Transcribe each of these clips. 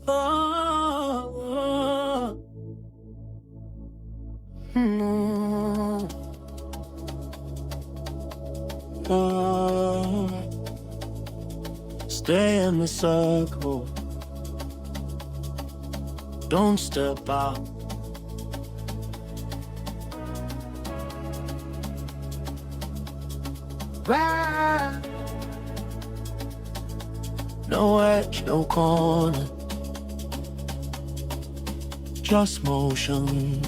Oh, no. Oh, stay in the circle. Don't step out. Right. No edge, no corner, just motion.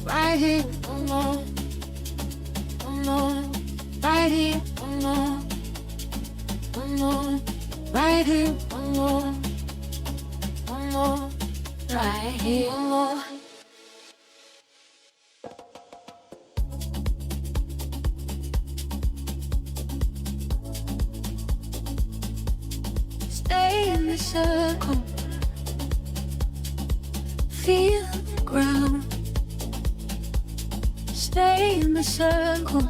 Right here, alone, alone, right here, alone, alone, right here, alone, alone, right here, alone. Stay in the circle, feel the ground. Stay in the circle,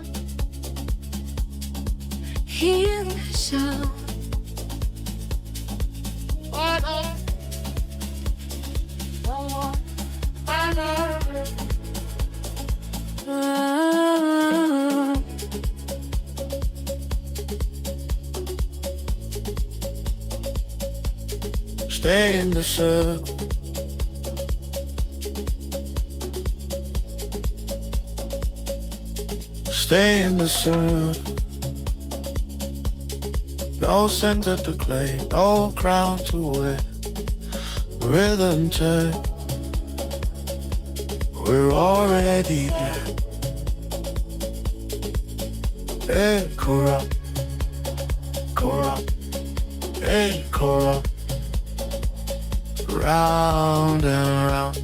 hear the sound. Stay in the circle. Stay in the circle. No center to claim, no crown to wear. Rhythm check, we're already there. Hey, corrupt, corrupt, hey, corrupt. Round and round.